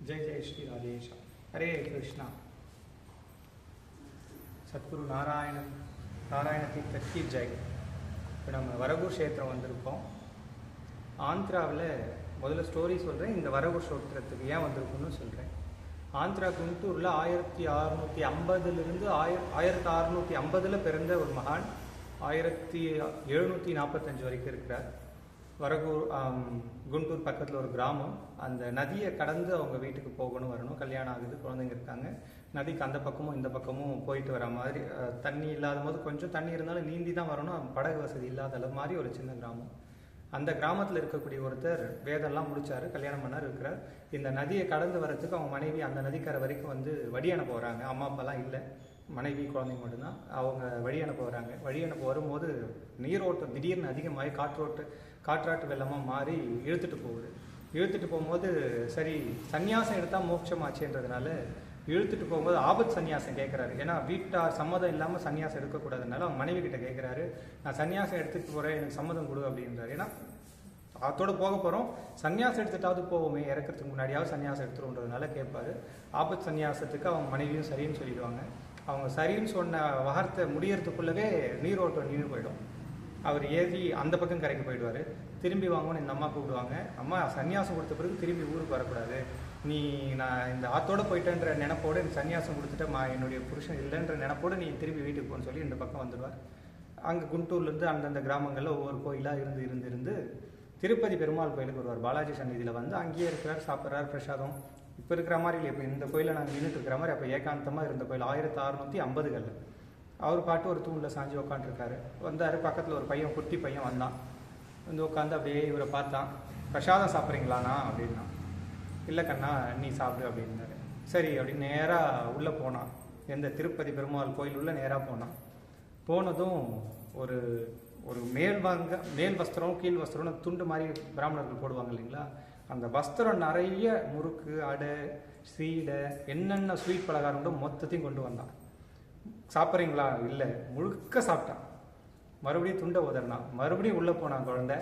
जय जय श्री राजेश हरे कृष्णा सद्गुरु नारायण तीर्थ की जय। இப்போ நம்ம வரகூர் க்ஷேத்திரம் வந்திருக்கோம். ஆந்திராவில் முதல்ல ஸ்டோரி சொல்கிறேன், இந்த வரகூர் க்ஷேத்திரத்துக்கு ஏன் வந்திருக்குன்னு சொல்கிறேன். ஆந்திரா குண்டூரில் 1650 1650 பிறந்த ஒரு மகான் 1745 வரைக்கும் இருக்கிறார். வரகூர் குண்டூர் பக்கத்தில் ஒரு கிராமம். அந்த நதியை கடந்து அவங்க வீட்டுக்கு போகணும் வரணும், கல்யாணம் ஆகுது, குழந்தைங்க இருக்காங்க. நதிக்கு அந்த பக்கமும் இந்த பக்கமும் போயிட்டு வர மாதிரி, தண்ணி இல்லாத போது கொஞ்சம் தண்ணி இருந்தாலும் நீந்தி தான் வரணும், படகு வசதி இல்லாத மாதிரி ஒரு சின்ன கிராமம். அந்த கிராமத்தில் இருக்கக்கூடிய ஒருத்தர் வேதம்லாம் முடிச்சாரு, கல்யாணம் பண்ணார், இருக்கிறார். இந்த நதியை கடந்து வரத்துக்கு அவங்க மனைவி அந்த நதிக்கரை வரைக்கும் வந்து வழி அனுப்ப வராங்க. அம்மா அப்பாலாம் இல்லை, மனைவி குழந்தைங்க மட்டும்தான். அவங்க வழி அனுப்ப வராங்க. வழி அனுப்ப வரும்போது நீரோட்டம் திடீர்னு அதிகமாகி காற்றாட்டு வெள்ளமாக மாறி இழுத்துட்டு போகுது. இழுத்துட்டு போகும்போது சரி சன்னியாசம் எடுத்தால் மோட்சமாச்சுன்றதுனால இழுத்துட்டு போகும்போது ஆபத் சன்னியாசம் கேட்குறாரு. ஏன்னா வீட்டார் சம்மதம் இல்லாமல் சன்னியாசம் எடுக்கக்கூடாதுனால அவங்க மனைவி கிட்ட கேட்குறாரு, நான் சன்னியாசம் எடுத்துகிட்டு போகிறேன், எனக்கு சம்மதம் கொடு அப்படின்றாரு. ஏன்னா அதோடு போக போகிறோம், சன்னியாசம் எடுத்துட்டாவது போவோமே, இறக்கிறதுக்கு முன்னாடியாவது சன்னியாசம் எடுத்துருன்றதுனால கேட்பாரு. ஆபத் சன்னியாசத்துக்கு அவங்க மனைவியும் சரின்னு சொல்லிடுவாங்க. அவங்க சரின்னு சொன்ன வார்த்தை முடியறதுக்குள்ளவே நீரோட்டம் நின்று போயிடும். அவர் ஏறி அந்த பக்கம் கரைக்கு போயிடுவார். திரும்பி வாங்கன்னு இந்த அம்மா கூப்பிடுவாங்க. அம்மா சன்னியாசம் கொடுத்த பிறகு திரும்பி ஊருக்கு வரக்கூடாது, நீ நான் இந்த ஆத்தோடு போயிட்டேன்ற நினைப்போடு எனக்கு சன்னியாசம் கொடுத்துட்டேன், என்னுடைய புருஷன் இல்லைன்ற நினைப்போடு நீ திரும்பி வீட்டுக்கு போன்னு சொல்லி இந்த பக்கம் வந்துடுவார். அங்கே குண்டூர்லேருந்து அந்தந்த கிராமங்களில் ஒவ்வொரு கோயிலாக இருந்து திருப்பதி பெருமாள் கோயிலுக்கு வருவார். பாலாஜி சந்நிதியில் வந்து அங்கேயே இருக்கிறார், சாப்பிட்றாரு பிரசாதம். இப்போ இருக்கிற மாதிரி இல்லை, இப்போ இந்த கோயிலில் நாங்கள் நின்றுட்டு இருக்கிற மாதிரி அப்போ ஏகாந்தமாக இருந்த கோயில் 1650களில். அவர் பாட்டு ஒரு தூணில் சாஞ்சி உட்காந்துருக்காரு. வந்தார், பக்கத்தில் ஒரு பையன், குட்டி பையன் வந்தான். வந்து உட்காந்து அப்படியே இவரை பார்த்தான். பிரசாதம் சாப்பிட்றீங்களாண்ணா அப்படின்னா. இல்லை கண்ணா நீ சாப்பிடு அப்படின்னாரு. சரி அப்படின்னு நேராக உள்ளே போனான். எந்த திருப்பதி பெருமாள் கோயில் உள்ள நேராக போனான். போனதும் ஒரு ஒரு மேல் வஸ்திரம் கீழ் வஸ்திரம்னு துண்டு மாதிரி பிராமணர்கள் போடுவாங்க இல்லைங்களா, அந்த வஸ்திரம் நிறைய முறுக்கு, அடை, சீடை, என்னென்ன ஸ்வீட் பலகாரம் உண்டோ மொத்தத்தையும் கொண்டு வந்தான். சாப்பிட்றீங்களா? இல்லை, முழுக்க சாப்பிட்டான். மறுபடியும் துண்டை உதறினான். மறுபடியும் உள்ளே போனான் குழந்தை.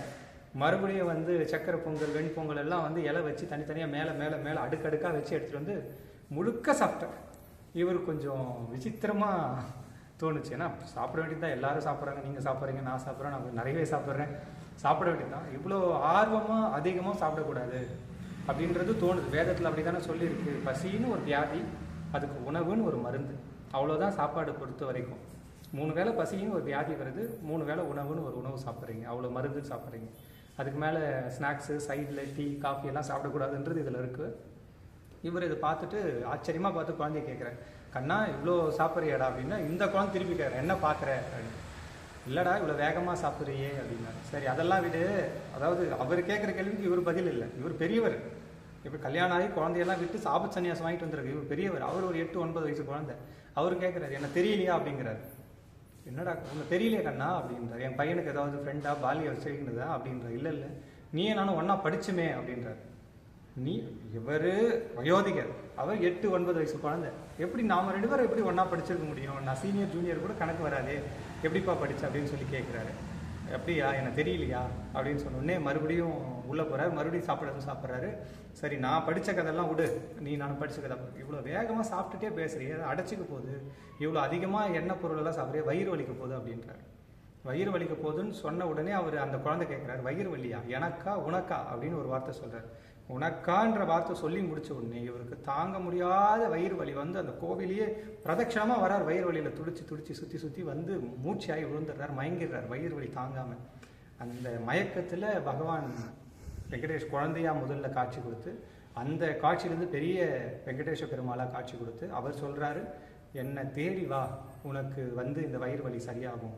மறுபடியும் வந்து சக்கரை பொங்கல், வெண்பொங்கல் எல்லாம் வந்து இலை வச்சு தனித்தனியாக மேலே அடுக்கடுக்காக வச்சு எடுத்துகிட்டு வந்து முழுக்க சாப்பிட்டேன். இவர் கொஞ்சம் விசித்திரமாக தோணுச்சு. ஏன்னா சாப்பிட வேண்டியதுதான், எல்லாரும் சாப்பிட்றாங்க, நீங்கள் சாப்பிட்றீங்க, நான் சாப்பிட்றேன், நான் நிறையவே சாப்பிட்றேன், சாப்பிட வேண்டியதுதான். இவ்வளோ ஆர்வமாக அதிகமாக சாப்பிடக்கூடாது அப்படின்றது தோணுது. வேதத்தில் அப்படி தானே சொல்லியிருக்கு. பசின்னு ஒரு வியாதி, அதுக்கு உணவுன்னு ஒரு மருந்து, அவ்வளோதான். சாப்பாடு பொறுத்த வரைக்கும் 3 வேளை பசின்னு ஒரு வியாதி வருது, 3 வேளை உணவுன்னு ஒரு உணவு சாப்பிட்றீங்க, அவ்வளோ மருந்து சாப்பிட்றீங்க. அதுக்கு மேலே ஸ்நாக்ஸு, சைடில் டீ, காஃபி எல்லாம் சாப்பிடக்கூடாதுன்றது இதில் இருக்குது. இவர் இதை பார்த்துட்டு ஆச்சரியமாக பார்த்து குழந்தைய கேட்குறேன், கண்ணா இவ்வளோ சாப்பிட்றியாடா அப்படின்னா. இந்த குழந்தை திருப்பி கேட்குறேன், என்ன பார்க்குற அப்படின்னு. இல்லைடா இவ்வளோ வேகமாக சாப்பிட்றியே அப்படின்னா. சரி அதெல்லாம் விடு. அதாவது அவர் கேட்குற கேள்விக்கு இவர் பதில் இல்லை. இவர் பெரியவர், இப்போ கல்யாணம் ஆகி குழந்தையெல்லாம் விட்டு சாபத் சன்னியாசம் வாங்கிட்டு வந்துருக்கு. இவர் பெரியவர், அவர் ஒரு 8-9 வயசு குழந்தை. அவர் கேட்குறாரு, என்ன தெரியலையா அப்படிங்கிறாரு. என்னடா உனக்கு தெரியலையா கண்ணா அப்படின்றார். என் பையனுக்கு ஏதாவது ஃப்ரெண்டா பாலியை வச்சுருந்ததா அப்படின்றார். இல்லை நீயே நானும் ஒன்றா படிச்சுமே அப்படின்றார். இவர் வயோதிகர், அவர் 8-9 வயசு குழந்தை. எப்படி நாம் 2 பேரும் எப்படி ஒன்றா படிச்சிருக்க முடியும்? நான் சீனியர் ஜூனியர் கூட கணக்கு வராது, எப்படிப்பா படிச்சு அப்படின்னு சொல்லி கேட்குறாரு. அப்படியா, எனக்கு தெரியலையா அப்படின்னு சொன்னோடனே மறுபடியும் உள்ளே போகிறாரு. மறுபடியும் சாப்பிட்றாரு. சரி நான் படித்த கதையெல்லாம் விடு, நான் படித்த கதை. இவ்வளோ வேகமாக சாப்பிட்டுட்டே பேசுறியே, அடைச்சிக்க போகுது, இவ்வளோ அதிகமாக எண்ணெய் பொருளெல்லாம் சாப்பிட்றியே, வயிறு வலிக்க போகுது அப்படின்றாரு. வயிறு வலிக்க போகுதுன்னு சொன்ன உடனே அவர் அந்த குழந்தை கேட்குறாரு, வயிறு வலியா, எனக்கா உனக்கா அப்படின்னு ஒரு வார்த்தை சொல்கிறார். உனக்கான்ற வார்த்தை சொல்லி முடிச்ச உடனே இவருக்கு தாங்க முடியாத வயிறு வலி வந்து அந்த கோவிலையே பிரதட்சணமாக வரார். வயிறு வலியில் துடிச்சு சுற்றி வந்து மூச்சாகி விழுந்துடுறார், மயங்கிடுறார் வயிறு வலி தாங்காமல். அந்த மயக்கத்தில் பகவான் வெங்கடேஷ் குழந்தையாக முதல்ல காட்சி கொடுத்து, அந்த காட்சியிலேருந்து பெரிய வெங்கடேஷ பெருமாளாக காட்சி கொடுத்து அவர் சொல்கிறாரு, என்னை தேடி வா, உனக்கு வந்து இந்த வயிறு வலி சரியாகும்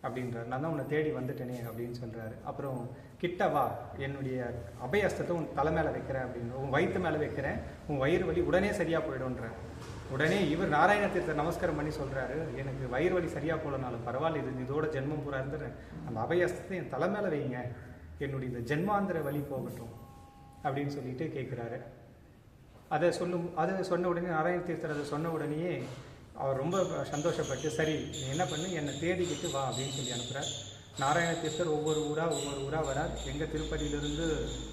அப்படின்றார். நான் தான் உன்னை தேடி வந்துட்டேனே அப்படின்னு சொல்கிறாரு. அப்புறம் கிட்ட வா, என்னுடைய அபயஸ்தத்தை உன் தலை மேலே வைக்கிறேன் அப்படின்னு, உன் வயிற்று மேலே வைக்கிறேன், உன் வயிறு வலி உடனே சரியாக போயிடும்ன்றார். உடனே இவர் நாராயண தீர்த்த நமஸ்காரம் பண்ணி சொல்கிறாரு, எனக்கு வயிறு வலி சரியாக போகலனாலும் பரவாயில்ல, இதோட ஜென்மம் பூரா இருந்துடுறேன், அந்த அபயஸ்தத்தை என் தலை மேலே வைங்க, என்னுடைய இந்த ஜென்மாந்திர வலி போகட்டும் அப்படின்னு சொல்லிட்டு கேட்குறாரு. அதை சொன்ன உடனே நாராயண தீர்த்தர் அதை சொன்ன உடனேயே அவர் ரொம்ப சந்தோஷப்பட்டு, சரி நீ என்ன பண்ணு, என்னை தேடிக்கிட்டு வா அப்படின்னு சொல்லி அனுப்புகிறார். நாராயண தீர்த்தர் ஒவ்வொரு ஊராக வரார். எங்கள் திருப்பதியிலிருந்து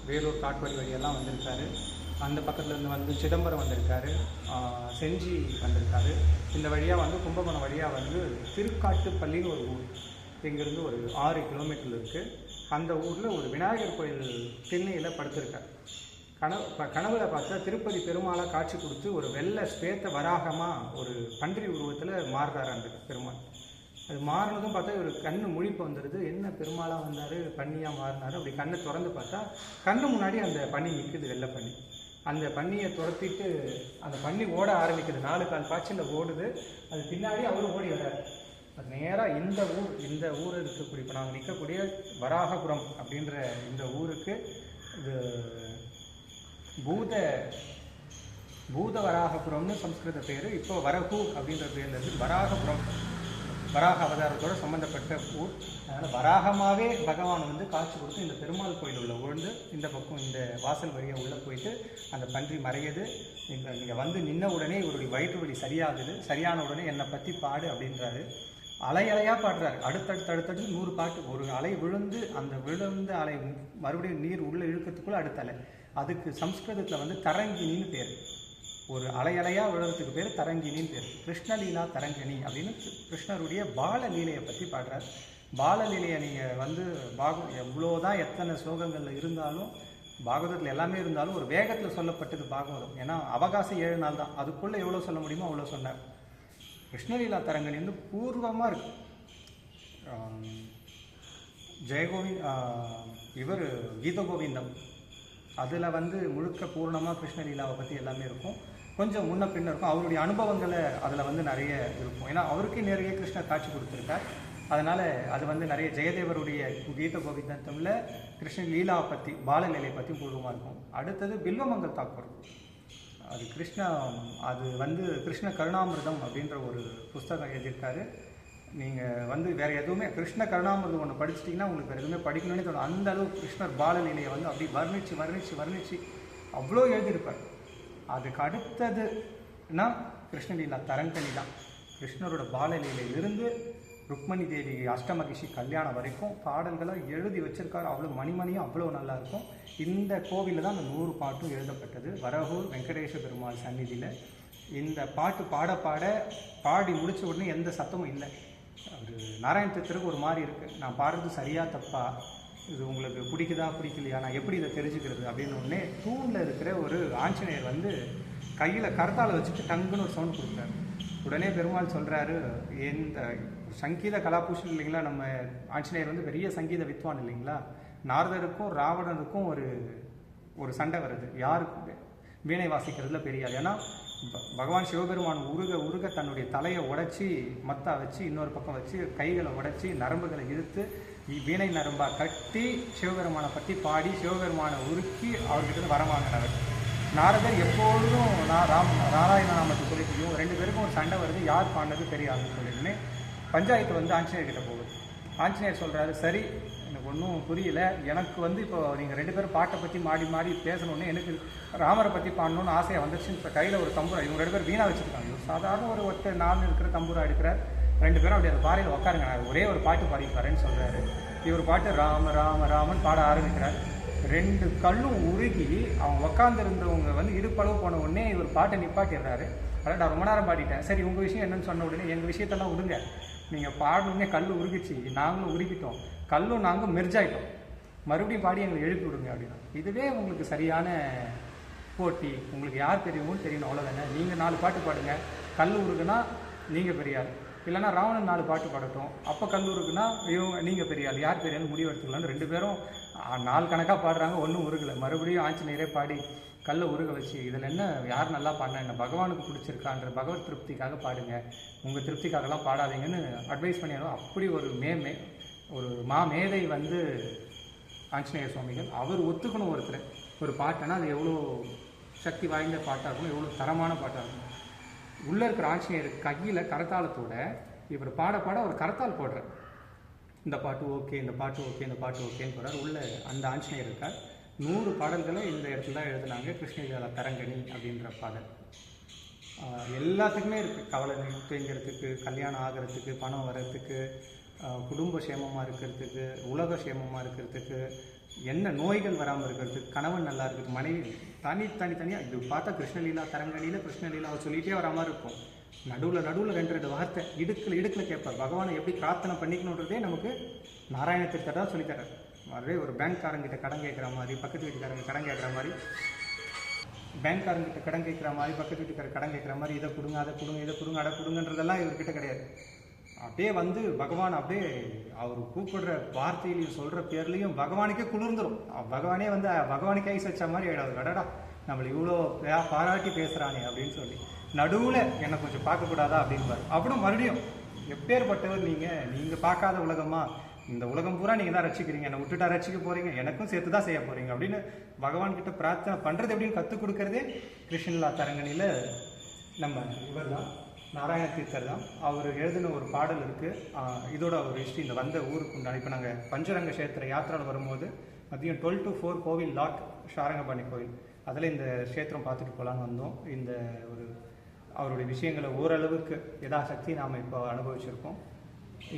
வேலூர் காட்பாடி வழியெல்லாம் வந்திருக்காரு. அந்த பக்கத்துல இருந்து வந்து சிதம்பரம் வந்திருக்காரு, செஞ்சி வந்திருக்காரு. இந்த வழியாக வந்து கும்பகோணம் வழியாக வந்து திருக்காட்டுப்பள்ளின்னு ஒரு ஊர், இங்கேருந்து ஒரு 6 கிலோமீட்டர் இருக்குது. அந்த ஊரில் ஒரு விநாயகர் கோயில் திண்ணையில் படுத்திருக்கார். கனவுல பார்த்தா திருப்பதி பெருமாளாக காட்சி கொடுத்து ஒரு வெள்ளை ஸ்வேத்த வராகமாக ஒரு பன்றி உருவத்தில் மாறுறாரு அந்த பெருமாள். அது மாறினதும் பார்த்தா ஒரு கண்ணு முழிப்பு வந்துடுது. என்ன பெருமாளாக வந்தார், பன்னியாக மாறினார். அப்படி கண்ணை திறந்து பார்த்தா கண்ணு முன்னாடி அந்த பன்னி நிற்குது, வெள்ளை பன்னி. அந்த பன்னியை துரத்திட்டு அந்த பன்னி ஓட ஆரம்பிக்குது, 4 கால் பாய்ச்சலில் ஓடுது. அது பின்னாடி அவரும் ஓடி வர்றாரு. அது நேராக இந்த ஊர் இருக்கக்கூடிய, இப்போ நாங்கள் நிற்கக்கூடிய வராகபுரம் அப்படின்ற இந்த ஊருக்கு இது பூத வராகபுரம்னு சம்ஸ்கிருத பேர். இப்போ வரகு அப்படின்ற பேரில் இருந்து வராகபுரம், வராக அவதாரத்தோடு சம்மந்தப்பட்ட ஊர். அதனால் வராகமாகவே பகவான் வந்து காட்சி கொடுத்து இந்த பெருமாள் கோயில் உள்ள உழுந்து இந்த பக்கம் இந்த வாசல் வழியாக உள்ளே போயிட்டு அந்த பன்றி மறையுது. இங்கே வந்து நின்ன உடனே இவருடைய வயிற்று வலி சரியாகுது. சரியான உடனே என்னை பற்றி பாடு அப்படின்றாரு. அலையாக பாடுறாரு. அடுத்தடுத்து 100 பாட்டு. ஒரு அலை விழுந்து அந்த விழுந்த அலை மறுபடியும் நீர் உள்ளே இழுக்கிறதுக்குள்ளே அடுத்த அலை. அதுக்கு சம்ஸ்கிருதத்தில் வந்து தரங்கினின்னு பேர். ஒரு அலையாக விழுறதுக்கு பேர் தரங்கினின்னு பேர். கிருஷ்ணலீலா தரங்கினி அப்படின்னு கிருஷ்ணருடைய பாலலீலையை பற்றி பாடுறார். பாலலீலையை நீங்கள் வந்து எவ்வளோதான் எத்தனை ஸ்லோகங்களில் இருந்தாலும், பாகவதத்தில் எல்லாமே இருந்தாலும் ஒரு வேகத்தில் சொல்லப்பட்டது பாகவதம். ஏன்னா அவகாசம் 7 நாள் தான், அதுக்குள்ளே எவ்வளோ சொல்ல முடியுமோ அவ்வளோ சொன்னார். கிருஷ்ணலீலா தரங்கனி வந்து பூர்வமாக இருக்கு. ஜெயகோவிந்த் இவர் கீத கோவிந்தம் அதில் வந்து முழுக்க பூர்ணமாக கிருஷ்ணலீலாவை பற்றி எல்லாமே இருக்கும். கொஞ்சம் முன்ன பின்ன இருக்கும். அவருடைய அனுபவங்களை அதில் வந்து நிறைய இருக்கும். ஏன்னா அவருக்கே நிறைய கிருஷ்ணர் காட்சி கொடுத்துருக்கார். அதனால் அது வந்து நிறைய ஜெயதேவருடைய கீத கோவிந்தத்தில் கிருஷ்ண லீலாவை பற்றி பாலலீலை பற்றி பூர்வமாக இருக்கும். அடுத்தது பில்வமங்கல் தாக்கூர். அது வந்து கிருஷ்ண கருணாமிர்தம் அப்படின்ற ஒரு புஸ்தகம் எழுதியிருக்காரு. நீங்கள் வந்து வேறு எதுவுமே கிருஷ்ண கருணாமிர்தம் ஒன்று படிச்சிட்டிங்கன்னா உங்களுக்கு வேறு எதுவுமே படிக்கணும்னே தோணும். அந்த அளவு கிருஷ்ணர் பாலலீலையை வந்து அப்படி வர்ணித்து அவ்வளோ எழுதியிருப்பார். அதுக்கு அடுத்ததுன்னா கிருஷ்ணலீலா தரங்கனி தான். கிருஷ்ணரோட பாலலீலையிலிருந்து ருக்மணி தேவி அஷ்டமகிஷி கல்யாணம் வரைக்கும் பாடல்களாக எழுதி வச்சிருக்காரு. அவ்வளோ மணிமணியும் அவ்வளோ நல்லாயிருக்கும். இந்த கோவிலில் தான் அந்த 100 பாட்டும் எழுதப்பட்டது, வரகூர் வெங்கடேஷ பெருமாள் சந்நிதியில். இந்த பாட்டு பாடி முடித்த உடனே எந்த சத்தமும் இல்லை. அது நாராயணத்திற்கு ஒரு மாதிரி இருக்குது. நான் பாடுறது சரியா தப்பா, இது உங்களுக்கு பிடிக்குதா பிடிக்கலையா, நான் எப்படி இதை தெரிஞ்சுக்கிறது அப்படின்னு உடனே தூணில் இருக்கிற ஒரு ஆஞ்சநேயர் வந்து கையில் கரத்தால் வச்சுட்டு டங்குன்னு ஒரு சவுண்ட் கொடுத்தாரு. உடனே பெருமாள் சொல்கிறாரு, இந்த சங்கீத கலாபூஷன் இல்லைங்களா, நம்ம ஆஞ்சநேயர் வந்து பெரிய சங்கீத வித்வான் இல்லைங்களா, நாரதருக்கும் ராவணனுக்கும் ஒரு சண்டை வருது, யாருக்கு வீணை வாசிக்கிறதுல பெரிய ஆள். ஏன்னா பகவான் சிவபெருமான் உருக தன்னுடைய தலையை உடைச்சி மத்தா வச்சு இன்னொரு பக்கம் வச்சு கைகளை உடைச்சி நரம்புகளை இழுத்து வீணை நரம்பாக கட்டி சிவபெருமானை பற்றி பாடி சிவபெருமானை உருக்கி அவர்கிட்ட வரவாங்கினவர். நாரதர் எப்பொழுதும் நாராயண நாமத்தை சொல்லிட்டு 2 பேருக்கும் ஒரு சண்டை வருது, யார் பாடினது பெரிய ஆளுன்னு சொல்லிட்டுன்னு பஞ்சாயத்து வந்து ஆஞ்சநேயர்கிட்ட போகுது. ஆஞ்சநேயர் சொல்கிறாரு, சரி எனக்கு ஒன்றும் புரியல, எனக்கு வந்து இப்போ நீங்கள் 2 பேரும் பாட்டை பற்றி மாறி பேசணுன்னு எனக்கு ராமரை பற்றி பாடணுன்னு ஆசையாக வந்துருச்சு. இப்போ கையில் ஒரு தம்பூரா, இவங்க 2 பேர் வீணாக வச்சுருக்காங்க. சாதாரண ஒரு ஒற்றை 4 இருக்கிற தம்பூரா எடுக்கிறார். 2 பேரும் அப்படி அந்த பாறையில் உட்காருங்க, நான் ஒரே ஒரு பாட்டு பாடிப்பாருன்னு சொல்கிறாரு. இவர் பாட்டு ராம ராம ராமன் பாட ஆரம்பிக்கிறார். 2 கல்லும் உருகி அவங்க உட்காந்துருந்தவங்க வந்து இடுப்பளவு போன உடனே இவர் பாட்டை நிப்பாட்டிடுறாரு. அதான் நான் ரொம்ப நேரம் பாடிட்டேன், சரி உங்கள் விஷயம் என்னன்னு சொன்ன உடனே எங்கள் விஷயத்தெல்லாம் விடுங்க, நீங்கள் பாடணுன்னே கல் உருகிச்சு, நாங்களும் உருகிட்டோம், கல்லும் நாங்கள் மெர்ஜாயிட்டோம், மறுபடியும் பாடி எங்களை எழுப்பி விடுங்க அப்படின்னா. இதுவே உங்களுக்கு சரியான போட்டி, உங்களுக்கு யார் தெரியுமோன்னு தெரியணும், அவ்வளோதானே. நீங்கள் 4 பாட்டு பாடுங்க, கல் உருகுனா நீங்கள் பெரியாள், இல்லைனா ராவணன் 4 பாட்டு பாடட்டும், அப்போ கல் உருகுனா நீங்கள் பெரியாள், யார் பெரியாள் முடிவு எடுத்துக்கலான்னு 2 பேரும் 4 கணக்காக பாடுறாங்க, ஒன்றும் உருகலை. மறுபடியும் ஆஞ்சநேயரே பாடி கல்லை உருக வச்சு, இதில் என்ன யார் நல்லா பாடினா என்ன, பகவானுக்கு பிடிச்சிருக்கான்ற பகவத் திருப்திக்காக பாடுங்க, உங்கள் திருப்திக்காகலாம் பாடாதீங்கன்னு அட்வைஸ் பண்ணியாலும். அப்படி ஒரு மேதை வந்து ஆஞ்சநேயர் சுவாமிகள். அவர் ஒத்துக்கணும் ஒரு பாட்டுன்னா அது எவ்வளோ சக்தி வாய்ந்த பாட்டாக இருக்கணும், எவ்வளோ தரமான பாட்டாக இருக்கணும். உள்ளே இருக்கிற ஆஞ்சநேயர் கையில் கரத்தாளத்தோட இவர் பாட ஒரு கரத்தால் போடுறார். இந்த பாட்டு ஓகே, இந்த பாட்டு ஓகே, இந்த பாட்டு ஓகேன்னு போடுறார். உள்ள அந்த ஆஞ்சநேயர் இருக்கார். 100 பாடல்களை இந்த இடத்துல தான் எழுதுனாங்க. கிருஷ்ணலீலா தரங்கணி அப்படின்ற பாடல் எல்லாத்துக்குமே இருக்குது. கவலை நீங்கிறதுக்கு, கல்யாணம் ஆகிறதுக்கு, பணம் வர்றதுக்கு, குடும்ப சேமமாக இருக்கிறதுக்கு, உலக சேமமாக இருக்கிறதுக்கு, என்ன நோய்கள் வராமல் இருக்கிறது, கணவன் நல்லா இருக்குது, மனைவி தனியாக இது பார்த்தா கிருஷ்ணலீலா தரங்கணியில் கிருஷ்ணலீலாவை சொல்லிகிட்டே வர மாதிரி இருக்கும். நடுவில் ரெண்டு வார்த்தை இடுக்கில் கேட்பார். பகவானை எப்படி பிரார்த்தனை பண்ணிக்கணுன்றதே நமக்கு நாராயண தீர்த்தர் தான் சொல்லித்தரார். அதே ஒரு பேங்க்காரங்கிட்ட கடன் கேட்குற மாதிரி, பக்கத்து வீட்டுக்காரங்க கடன் கேட்குற மாதிரி, பேங்க்காரங்கிட்ட கடன் கேட்குற மாதிரி, பக்கத்து வீட்டுக்காரர் கடன் கேட்குற மாதிரி, இதை கொடுங்க அதை கொடுங்க அதை கொடுங்கன்றதெல்லாம் இவர்கிட்ட கிடையாது. அப்படியே வந்து பகவான் அப்படியே அவர் கூப்பிடுற வார்த்தையிலையும் சொல்கிற பேர்லையும் பகவானுக்கே குளிர்ந்துடும். பகவானே வந்து பகவானுக்கு ஐஸ் வச்ச மாதிரி ஆகிடாது. கடடா நம்மளை இவ்வளோ பாராட்டி பேசுகிறானே அப்படின்னு சொல்லி நடுவில் என்னை கொஞ்சம் பார்க்கக்கூடாதா அப்படின்பார். அப்புறம் மறுபடியும் எப்பேற்பட்டவர் நீங்கள் பார்க்காத உலகமா, இந்த உலகம் பூரா நீங்கள் தான் ரசிக்கிறீங்க, என்னை விட்டுட்டா ரசிக்க போகிறீங்க, எனக்கும் சேர்த்து தான் செய்ய போகிறீங்க அப்படின்னு பகவான்கிட்ட பிரார்த்தனை பண்ணுறது எப்படின்னு கற்றுக் கொடுக்கறதே கிருஷ்ணலீலா தரங்கணியில் நம்ம இவர் தான், நாராயண தீர்த்தர் தான். அவர் எழுதின ஒரு பாடல் இருக்குது. இதோட ஒரு ஹிஸ்ட்ரி இந்த வந்த ஊருக்கு உண்டான. இப்போ நாங்கள் பஞ்சரங்க கஷேத்திர யாத்திராவில் வரும்போது மதியம் 12 to 4 கோவில் லாக் ஷாரங்கபாணி கோவில், அதில் இந்த க்ஷேத்திரம் பார்த்துட்டு போகலான்னு வந்தோம். இந்த ஒரு அவருடைய விஷயங்களை ஓரளவுக்கு யதாசக்தி நாம் இப்போ அனுபவிச்சிருக்கோம்.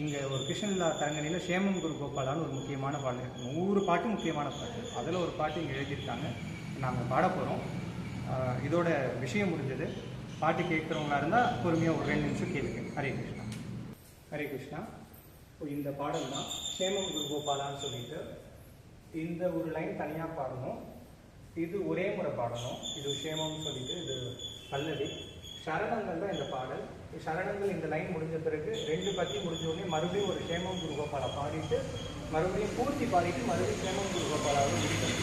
இங்கே ஒரு கிருஷ்ணலீலா தரங்கணியில் சேமம் குரு கோபாலான்னு ஒரு முக்கியமான பாட்டு, 100 பாட்டு முக்கியமான பாட்டு, அதில் ஒரு பாட்டு இங்கே எழுதியிருக்காங்க. நாங்கள் பாட போகிறோம். இதோட விஷயம் முடிஞ்சது. பாட்டு கேட்குறவங்களா இருந்தால் பொறுமையாக ஒரு 2 நிமிஷம் கேளுங்க. ஹரே கிருஷ்ணா. ஹரே கிருஷ்ணா. இந்த பாடல் தான் சேமம் குரு கோபாலான்னு சொல்லிட்டு இந்த ஒரு லைன் தனியாக பாடணும். இது ஒரே முறை பாடணும். இது சேமம்னு சொல்லிட்டு இது பல்லவி. சரணங்கள் தான் இந்த பாடல். சரணங்கள் இந்த லைன் முடிஞ்ச பிறகு 2 பத்தி முடிஞ்ச உடனே மறுபடியும் ஒரு சேமம் குரு கோபாலா பாடிட்டு மறுபடியும் பூர்த்தி பாடிட்டு மறுபடியும் சேமம் குரு கோபாலாவை முடிக்கணும்.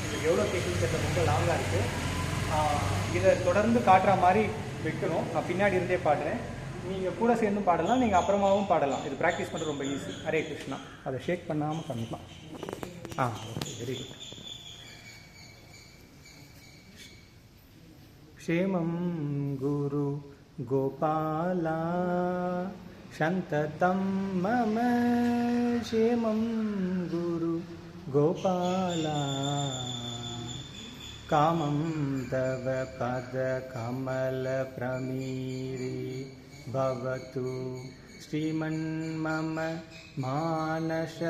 இது எவ்வளோ கேட்குறது ரொம்ப லாங்காக இருக்குது. இதை தொடர்ந்து காட்டுற மாதிரி வைக்கணும். நான் பின்னாடி இருந்தே பாடுறேன், நீங்கள் கூட சேர்ந்தும் பாடலாம், நீங்கள் அப்புறமாவும் பாடலாம். இது ப்ராக்டிஸ் பண்ணுறது ரொம்ப ஈஸி. ஹரே கிருஷ்ணா. அதை ஷேக் பண்ணாமல் பண்ணலாம். Okay, very good. क्षेमं गुरु गोपाला शन्ततं मम क्षेमं गुरु गोपाला कामं तव पदकमलप्रमीरे भवतु श्रीमन्मम मानसमधुसूदना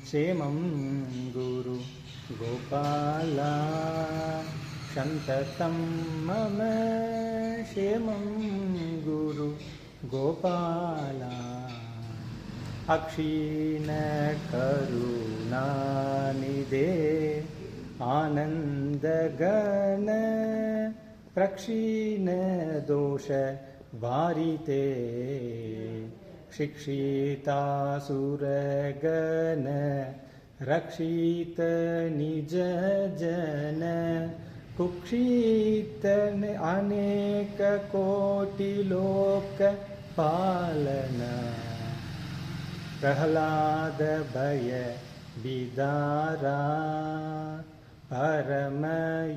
क्षेमं गुरु गोपाला शन्ततं मम क्षेमं गुरु गोपाला अक्षीण करुणानिधे आनन्दगण प्रक्षीण दोष वारिते शिक्षितासुरगण रक्षित निज जन कुक्षित अनेक कोटि लोक पालन प्रहलाद भय विदारा परम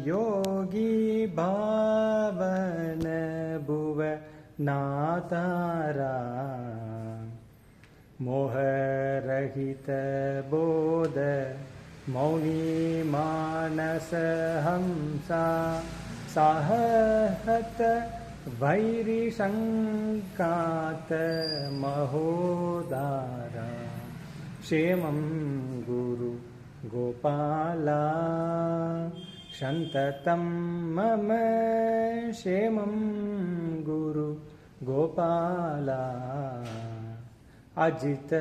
योगी भावन भुव नातारा मोहरहित बोध मौनी मानस हंसा साहत वैरी संकात महोदारा क्षेमं गुरु गोपाला शन्ततं मम क्षेमं गुरु गोपाला अजित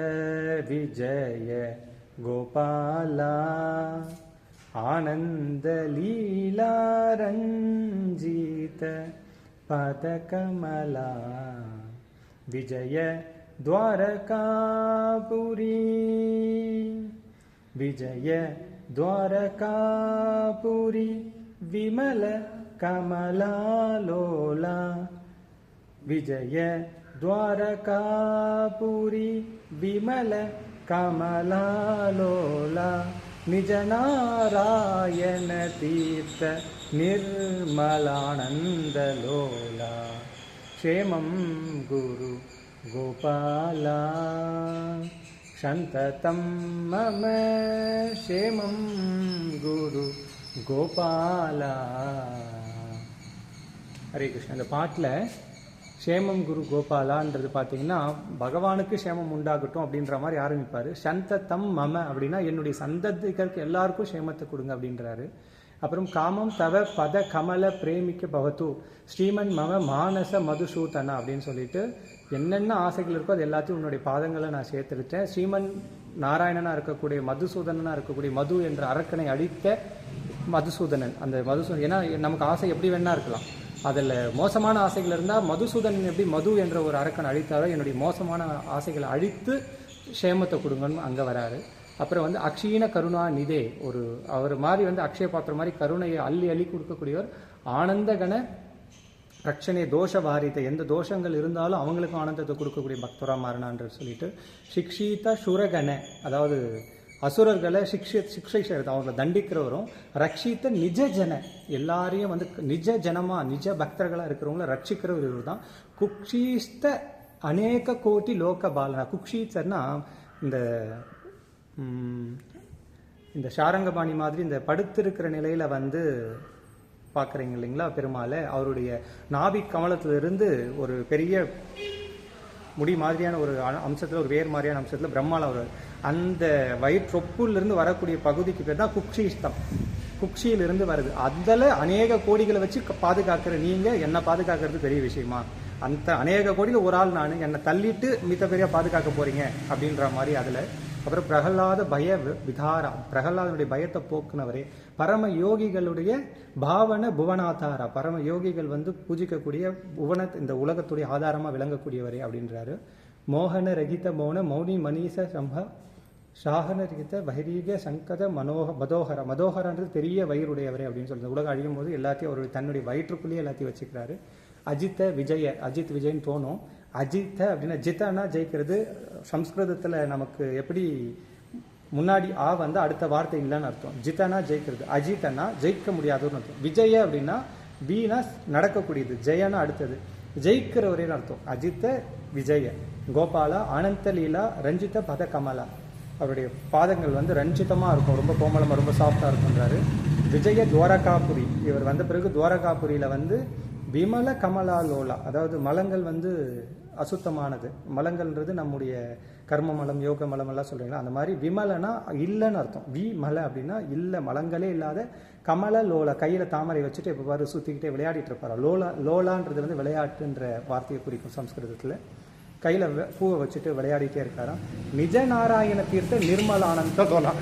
विजय गोपाला आनंद लीला रंजित पदकमला विजय द्वारकापुरी विजय द्वारकापुरी विमल कमला लोला विजय द्वारकापुरी विमल कमलालोला निज नारायण तीर्थ निर्मलानंदलोला क्षेमं गुरु गोपाला शन्ततं मम क्षेमं गुरु गोपाला. हरे कृष्ण. இந்த பாட்டில் க்ஷேமம் குரு கோபாலான்றது பார்த்தீங்கன்னா பகவானுக்கு க்ஷேமம் உண்டாகட்டும் அப்படின்ற மாதிரி ஆரம்பிப்பார். சந்ததம் மம அப்படின்னா என்னுடைய சந்ததிகளுக்கு எல்லாருக்கும் க்ஷேமத்தை கொடுங்க அப்படின்றாரு. அப்புறம் காமம் தவ பத கமல பிரேமிக்க பவத்து ஸ்ரீமன் மம மானச மதுசூதனா அப்படின்னு சொல்லிட்டு என்னென்ன ஆசைகள் இருக்கோ அது எல்லாத்தையும் உன்னுடைய பாதங்களை நான் சேர்த்துக்கிட்டேன். ஸ்ரீமன் நாராயணனா இருக்கக்கூடிய மதுசூதனனா இருக்கக்கூடிய மது என்ற அரக்கனை அழித்த மதுசூதனன். அந்த மதுசூதன் ஏன்னா நமக்கு ஆசை எப்படி வேணா இருக்கலாம். அதில் மோசமான ஆசைகள் இருந்தால் மதுசூதனன் எப்படி மது என்ற ஒரு அரக்கனை அழித்தாரோ என்னுடைய மோசமான ஆசைகளை அழித்து க்ஷேமத்தை கொடுங்கன்னு அங்கே வராரு. அப்புறம் வந்து அக்ஷீன கருணா நிதே ஒரு அவர் மாதிரி வந்து அக்ஷய பாத்திரம் மாதிரி கருணையை அள்ளி அள்ளி கொடுக்கக்கூடியவர். ஆனந்தகன ரட்சணை தோஷ வாரித்தை எந்த தோஷங்கள் இருந்தாலும் அவங்களுக்கும் ஆனந்தத்தை கொடுக்கக்கூடிய பக்தரா மாறினான்னு சொல்லிட்டு சிக்ஷித சுரகன அதாவது அசுரர்களை சிக்ஷை செய்யறது அவங்களை தண்டிக்கிறவரும் ரட்சித்த நிஜ ஜன எல்லாரையும் வந்து நிஜ ஜனமா நிஜ பக்தர்களா இருக்கிறவங்கள ரட்சிக்கிறவர் இவர் தான். குக்ஷீஸ்த அநேக கோட்டி லோக பாலனா குக்ஷீஸ்தர்னா இந்த ஷாரங்கபாணி மாதிரி இந்த படுத்திருக்கிற நிலையில வந்து பார்க்குறீங்க இல்லைங்களா பெருமாளை அவருடைய நாபி கமலத்திலிருந்து ஒரு பெரிய முடி மாதிரியான ஒரு அம்சத்தில் ஒரு வேர் மாதிரியான அம்சத்தில் பிரம்மால ஒரு அந்த வயிற்றொப்புலேருந்து வரக்கூடிய பகுதிக்கு பேர் தான் குக்ஷிஸ்தம். குக்ஷியிலிருந்து வருது. அதில் அநேக கோடிகளை வச்சு பாதுகாக்கிற நீங்கள் என்னை பாதுகாக்கிறது பெரிய விஷயமா? அந்த அநேக கோடியில் ஒரு ஆள் நான் என்னை தள்ளிட்டு மித்த பெரிய பாதுகாக்க போறீங்க அப்படின்ற மாதிரி அதில். அப்புறம் பிரகலாத பய விதாரா பிரகலாதனுடைய பயத்தை போக்குனவரே. பரம யோகிகளுடைய பாவன புவனாதாரா பரம யோகிகள் வந்து பூஜிக்கக்கூடிய புவன இந்த உலகத்துடைய ஆதாரமாக விளங்கக்கூடியவரே அப்படின்றாரு. மோகன ரகித மௌன மௌனி மணீச சம்ப சாகன ரகித வைரீக சங்கத மதோகர மதோகரன்றது பெரிய வயிறுடையவரே அப்படின்னு சொல்லுறது. உலகம் அழியும் போது எல்லாத்தையும் அவருடைய தன்னுடைய வயிற்றுக்குள்ளேயே எல்லாத்தையும் வச்சுக்கிறாரு. அஜித்த விஜய அஜித் விஜய்ன்னு தோணும். அஜித்த அப்படின்னா ஜித்தனா ஜெயிக்கிறது. சம்ஸ்கிருதத்தில் நமக்கு எப்படி முன்னாடி ஆ வந்து அடுத்த வார்த்தை இல்லைன்னு அர்த்தம். ஜித்தனா ஜெயிக்கிறது, அஜித்தனா ஜெயிக்க முடியாதுன்னு அர்த்தம். விஜய அப்படின்னா வீணா நடக்கக்கூடியது, ஜெயனா அடுத்தது ஜெயிக்கிறவரேன்னு அர்த்தம். அஜித்த விஜய கோபாலா அனந்த லீலா ரஞ்சித பத கமலா அவருடைய பாதங்கள் வந்து ரஞ்சிதமாக இருக்கும், ரொம்ப கோமலமாக ரொம்ப சாஃப்டாக இருக்குன்றாரு. விஜய துவாரகாபுரி இவர் வந்த பிறகு துவாரகாபுரியில் வந்து விமல கமலா லோலா அதாவது மலங்கள் வந்து அசுத்தமானது. மலங்கள்ன்றது நம்முடைய கர்ம மலம் யோக மலம் எல்லாம் சொல்றீங்களா அந்த மாதிரி. விமலனா இல்லைன்னு அர்த்தம். வி மலை அப்படின்னா இல்லை மலங்களே இல்லாத கமல லோலா கையில தாமரை வச்சுட்டு எப்போ பாரு சுத்திக்கிட்டே விளையாடிட்டு இருப்பாரா. லோலான்றது வந்து விளையாட்டுன்ற வார்த்தையை குறிக்கும் சம்ஸ்கிருதத்துல. கையில பூவை வச்சுட்டு விளையாடிட்டே இருக்காராம். நிஜ நாராயண தீர்த்த நிர்மலானந்த லோலா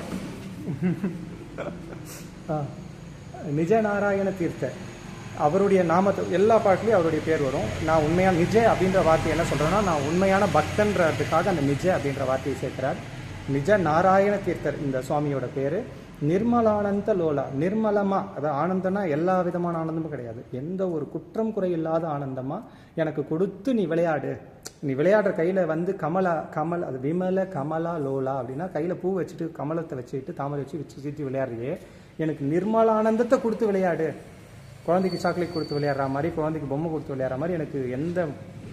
நிஜ நாராயண தீர்த்த அவருடைய நாமத்தை எல்லா பாட்டிலையும் அவருடைய பேர் வரும். நான் உண்மையான நிஜ அப்படின்ற வார்த்தை என்ன சொல்றேன்னா நான் உண்மையான பக்தன்றதுக்காக அந்த நிஜ அப்படின்ற வார்த்தையை சேர்க்கிறார். நிஜ நாராயண தீர்த்தர் இந்த சுவாமியோட பேரு. நிர்மலானந்த லோலா நிர்மலமா அதாவது ஆனந்தம்னா எல்லா விதமான ஆனந்தமும் கிடையாது, எந்த ஒரு குற்றம் குறை இல்லாத ஆனந்தமா எனக்கு கொடுத்து நீ விளையாடு. நீ விளையாடுற கையில வந்து கமல் அது விமல கமலா லோலா அப்படின்னா கையில பூ வச்சுட்டு கமலத்தை வச்சுட்டு தாமரை வச்சு சுற்றி விளையாடுறியே, எனக்கு நிர்மலானந்தத்தை கொடுத்து விளையாடு. குழந்தைக்கு சாக்லேட் கொடுத்து விளையாடுற மாதிரி குழந்தைக்கு பொம்மை கொடுத்து விளையாடுற மாதிரி எனக்கு எந்த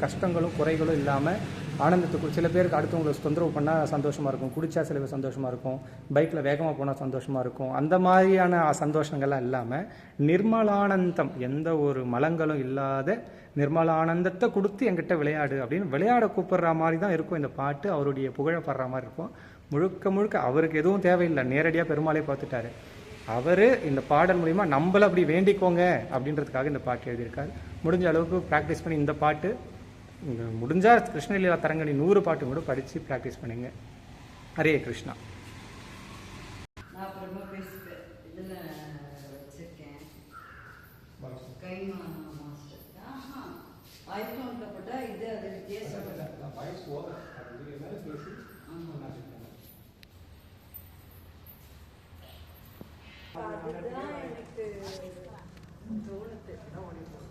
கஷ்டங்களும் குறைகளும் இல்லாமல் ஆனந்தத்துக்கு. சில பேருக்கு அடுத்தவங்களை தொந்தரவு பண்ணால் சந்தோஷமாக இருக்கும், குடிச்சா சில பேர் சந்தோஷமாக இருக்கும், பைக்கில் வேகமாக போனால் சந்தோஷமாக இருக்கும். அந்த மாதிரியான சந்தோஷங்கள்லாம் இல்லாமல் நிர்மலானந்தம் எந்த ஒரு மலங்களும் இல்லாத நிர்மலானந்தத்தை கொடுத்து என்கிட்ட விளையாடு அப்படின்னு விளையாட கூப்பிடுற மாதிரி தான் இருக்கும் இந்த பாட்டு. அவருடைய புகழப்படுற மாதிரி இருக்கும். முழுக்க முழுக்க அவருக்கு எதுவும் தேவையில்லை, நேரடியாக பெருமாளே பார்த்துட்டாரு. அவர் இந்த பாடல் மூலிமா நம்மளை அப்படி வேண்டிக்கோங்க அப்படின்றதுக்காக இந்த பாட்டு எழுதியிருக்காரு. முடிஞ்ச அளவுக்கு ப்ராக்டிஸ் பண்ணி இந்த பாட்டு முடிஞ்சால் கிருஷ்ணலீலா தரங்கணி 100 பாட்டு கூட படித்து ப்ராக்டிஸ் பண்ணுங்க. ஹரே கிருஷ்ணா. அதுதான் எனக்கு தோணுது.